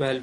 12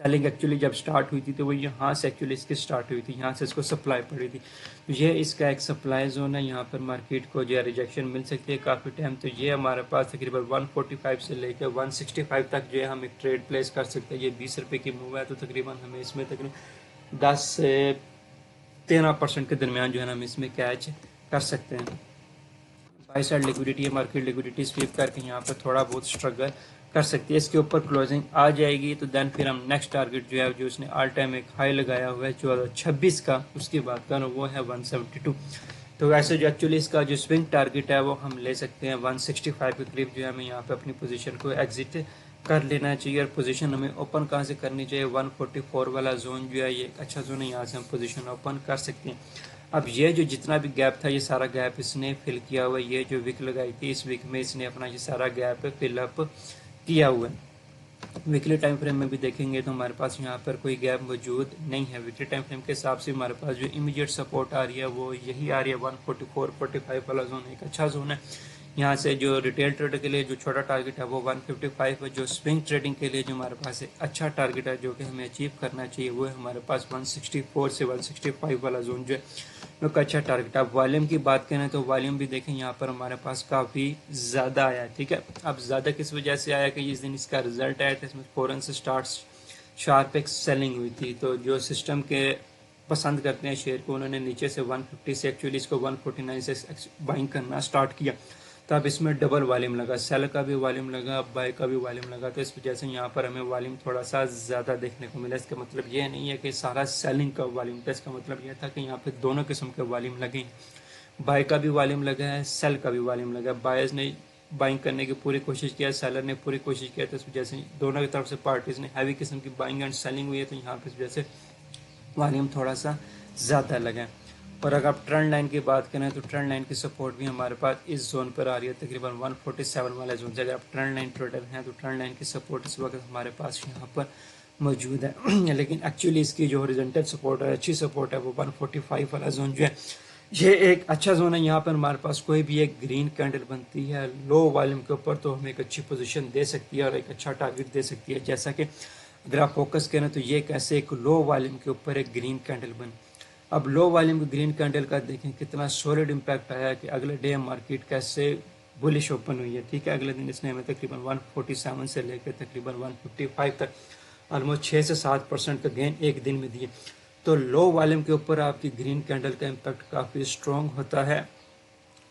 selling actually جب start ہوئی تھی تو وہ یہاں سے ایکچولی اس کی سٹارٹ ہوئی تھی، یہاں سے اس کو سپلائی پڑی تھی، تو یہ اس کا ایک سپلائی زون ہے، یہاں پر مارکیٹ کو جو ہے ریجیکشن مل سکتی ہے کافی ٹائم. تو یہ ہمارے پاس تقریباً 145 سے لے کے 165 تک جو ہے ہم ایک ٹریڈ پلیس کر سکتے ہیں. یہ 20 روپے کی موو ہے، تو تقریباً ہمیں اس میں تقریباً 10 سے 13% کے درمیان جو ہے نا ہم اس میں کیچ کر سکتے ہیں. بائی سائڈ لیکوڈیٹی ہے، مارکیٹ لیکوڈیٹی سویپ کر کے یہاں پر تھوڑا بہت اسٹرگل کر سکتی ہے. اس کے اوپر کلوزنگ آ جائے گی تو دین پھر ہم نیکسٹ ٹارگیٹ جو ہے جو اس نے آل ٹائم ایک ہائی لگایا ہوا ہے 1426 کا، اس کی بات کروں وہ ہے 172. تو ویسے جو ایکچولی اس کا جو سوئنگ ٹارگیٹ ہے وہ ہم لے سکتے ہیں 165 کے قریب جو ہے ہمیں یہاں پہ اپنی پوزیشن کو ایگزٹ کر لینا چاہیے. اور پوزیشن ہمیں اوپن کہاں سے کرنی چاہیے، 144 والا زون جو ہے یہ ایک اچھا زون ہے، یہاں سے ہم پوزیشن اوپن کر سکتے ہیں. اب یہ جو جتنا بھی گیپ تھا یہ سارا گیپ اس نے فل کیا ہوا ہے. یہ جو وک لگائی تھی اس وک میں اس نے اپنا یہ سارا گیپ فل اپ کیا ہوا ہے. ویکلی ٹائم فریم میں بھی دیکھیں گے تو ہمارے پاس یہاں پر کوئی گیپ موجود نہیں ہے. ویکلی ٹائم فریم کے حساب سے ہمارے پاس جو امیڈیٹ سپورٹ آ رہی ہے وہ یہی آ رہی ہے 144-45 والا زون ایک اچھا زون ہے. یہاں سے جو ریٹیل ٹریڈر کے لیے جو چھوٹا ٹارگیٹ ہے وہ 155 ہے. جو سوئنگ ٹریڈنگ کے لیے جو ہمارے پاس ایک اچھا ٹارگیٹ ہے جو کہ ہمیں اچیو کرنا چاہیے وہ ہے ہمارے پاس 164 سے 165 والا زون جو ہے وہ ایک اچھا ٹارگیٹ ہے. اب والیوم کی بات کریں تو والیوم بھی دیکھیں یہاں پر ہمارے پاس کافی زیادہ آیا ہے. ٹھیک ہے، اب زیادہ کس وجہ سے آیا کہ جس دن اس کا رزلٹ آیا تھا اس میں فوراً سے شارپ ایک سیلنگ ہوئی تھی. تو جو سسٹم کے پسند کرتے ہیں شیئر کو انہوں نے نیچے سے 150 سے ایکچولی اس کو 149 سے بائنگ کرنا سٹارٹ کیا. تو اب اس میں ڈبل والیوم لگا، سیل کا بھی والیوم لگا، بائی کا بھی والیوم لگا. تو اس وجہ سے یہاں پر ہمیں والیوم تھوڑا سا زیادہ دیکھنے کو ملا. اس کا مطلب یہ نہیں ہے کہ سارا سیلنگ کا والیوم تھا، اس کا مطلب یہ تھا کہ یہاں پہ دونوں قسم کے والیوم لگے، بائی کا بھی والیوم لگا ہے، سیل کا بھی والیوم لگا ہے. بائرز نے بائنگ کرنے کی پوری کوشش کیا، سیلر نے پوری کوشش کیا. تو اس وجہ سے دونوں کی طرف سے پارٹیز نے ہیوی قسم کی بائنگ اینڈ سیلنگ ہوئی ہے. تو یہاں پہ اس وجہ سے والیوم تھوڑا سا زیادہ لگا ہے. اور اگر آپ ٹرینڈ لائن کی بات کریں تو ٹرینڈ لائن کی سپورٹ بھی ہمارے پاس اس زون پر آ رہی ہے تقریباً 147 والے زون سے. اگر آپ ٹرینڈ لائن ٹریڈر ہیں تو ٹرینڈ لائن کی سپورٹ اس وقت ہمارے پاس یہاں پر موجود ہے. لیکن ایکچولی اس کی جو ہاریزونٹل سپورٹ ہے، اچھی سپورٹ ہے، وہ 145 والا زون جو ہے یہ ایک اچھا زون ہے. یہاں پر ہمارے پاس کوئی بھی ایک گرین کینڈل بنتی ہے لو والیوم کے اوپر تو ہمیں ایک اچھی پوزیشن دے سکتی ہے اور ایک اچھا ٹارگیٹ دے سکتی ہے. جیسا کہ اگر آپ فوکس کریں تو یہ کیسے ایک لو والیوم کے اوپر ایک گرین کینڈل بن. اب لو والیوم گرین کینڈل کا دیکھیں کتنا سولڈ امپیکٹ آیا کہ اگلے ڈے مارکیٹ کیسے بلش اوپن ہوئی ہے. ٹھیک ہے، اگلے دن اس نے ہمیں تقریباً 147 سے لے کے تقریباً 155 تک آلموسٹ 6 سے 7% کا گین ایک دن میں دیے. تو لو والیوم کے اوپر آپ کی گرین کینڈل کا امپیکٹ کافی اسٹرانگ ہوتا ہے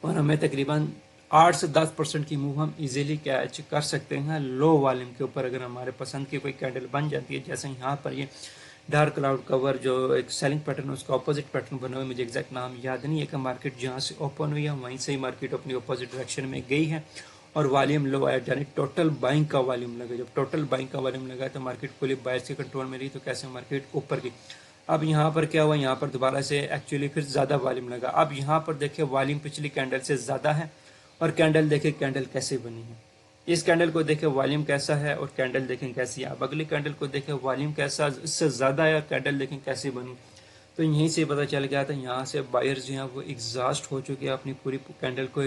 اور ہمیں تقریباً 8 سے 10% کی موو ہم ایزیلی کیچ کر سکتے ہیں لو والیوم کے اوپر. اگر ہمارے پسند کی کوئی کینڈل بن جاتی ہے جیسے یہاں پر یہ ڈارک کلاؤڈ کور جو ایک سیلنگ پیٹرن ہے اس کا اپوزٹ پیٹرن بنا ہوا ہے، مجھے ایگزیکٹ نام یاد نہیں ہے کہ مارکیٹ جہاں سے اوپن ہوئی ہے وہیں سے ہی مارکیٹ اپنی اپوزٹ ڈائریکشن میں گئی ہے اور والیوم لو آیا، یعنی ٹوٹل بائنگ کا والیوم لگا. جب ٹوٹل بائنگ کا والیوم لگا تو مارکیٹ فلی بائرز کے کنٹرول میں رہی تو کیسے مارکیٹ اوپر گئی. اب یہاں پر کیا ہوا، یہاں پر دوبارہ سے ایکچولی پھر زیادہ والیوم لگا. اب یہاں پر دیکھیں والیوم پچھلی کینڈل سے زیادہ ہے اور کینڈل دیکھیں کینڈل کیسے بنی ہے. اس کینڈل کو دیکھیں والیوم کیسا ہے اور کینڈل دیکھیں کیسی ہے. اب اگلی کینڈل کو دیکھیں والیوم کیسا اس سے زیادہ ہے اور کینڈل دیکھیں کیسی بنی. تو یہیں سے پتہ چل گیا تھا یہاں سے بائرز جو ہیں وہ ایگزاسٹ ہو چکے ہیں، اپنی پوری کینڈل کو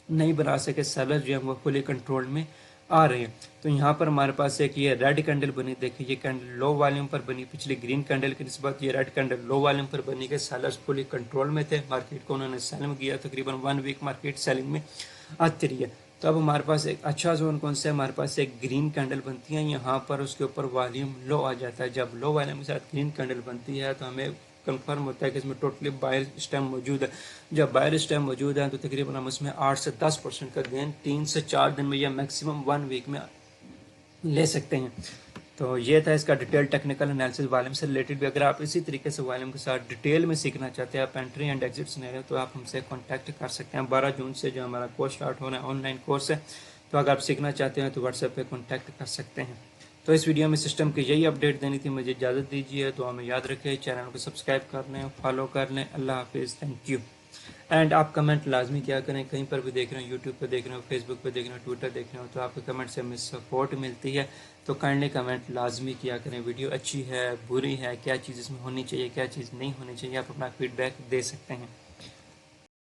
نہیں بنا سکے. سیلر جو ہیں وہ فلی کنٹرول میں آ رہے ہیں. تو یہاں پر ہمارے پاس ایک یہ ریڈ کینڈل بنی، دیکھیں یہ کینڈل لو والیوم پر بنی، پچھلی گرین کینڈل کی نسبت یہ ریڈ کینڈل لو والیوم پر بنی کہ سیلرز فلی کنٹرول میں تھے، مارکیٹ کو انہوں نے سیلنگ کیا. تقریباً 1 ویک مارکیٹ سیلنگ میں آتی رہی ہے. تو اب ہمارے پاس ایک اچھا زون کون سا ہے، ہمارے پاس ایک گرین کینڈل بنتی ہے یہاں پر، اس کے اوپر والیوم لو آ جاتا ہے. جب لو والیوم کے ساتھ گرین کینڈل بنتی ہے تو ہمیں کنفرم ہوتا ہے کہ اس میں ٹوٹلی بائر اسٹیم موجود ہے. جب بائر اسٹیم موجود ہے تو تقریباً ہم اس میں 8 سے 10% کا گین 3 سے 4 دن میں یا میکسیمم 1 ویک میں لے سکتے ہیں. تو یہ تھا اس کا ڈیٹیل ٹیکنیکل انالیسس والیوم سے ریلیٹڈ بھی. اگر آپ اسی طریقے سے والیوم کے ساتھ ڈیٹیل میں سیکھنا چاہتے ہیں، آپ انٹری اینڈ ایگزٹ سینیریو، تو آپ ہم سے کانٹیکٹ کر سکتے ہیں. 12 جون سے جو ہمارا کورس سٹارٹ ہونا ہے آن لائن کورس ہے، تو اگر آپ سیکھنا چاہتے ہیں تو واٹس ایپ پہ کانٹیکٹ کر سکتے ہیں. تو اس ویڈیو میں سسٹم کی یہی اپڈیٹ دینی تھی، مجھے اجازت دیجیے. تو ہمیں یاد رکھیں چینل کو سبسکرائب کر لیں، فالو کر لیں. اللہ حافظ، تھینک یو. اینڈ آپ کمنٹ لازمی کیا کریں، کہیں پر بھی دیکھ رہے ہیں، یوٹیوب پہ دیکھ رہے ہو، فیس بک پہ دیکھ رہے ہو، ٹویٹر دیکھ رہے ہو، تو آپ کے کمنٹ سے ہمیں سپورٹ ملتی ہے. تو کائنڈلی کمنٹ لازمی کیا کریں، ویڈیو اچھی ہے بری ہے، کیا چیز اس میں ہونی چاہیے کیا چیز نہیں ہونی چاہیے، آپ اپنا فیڈ بیک دے سکتے ہیں.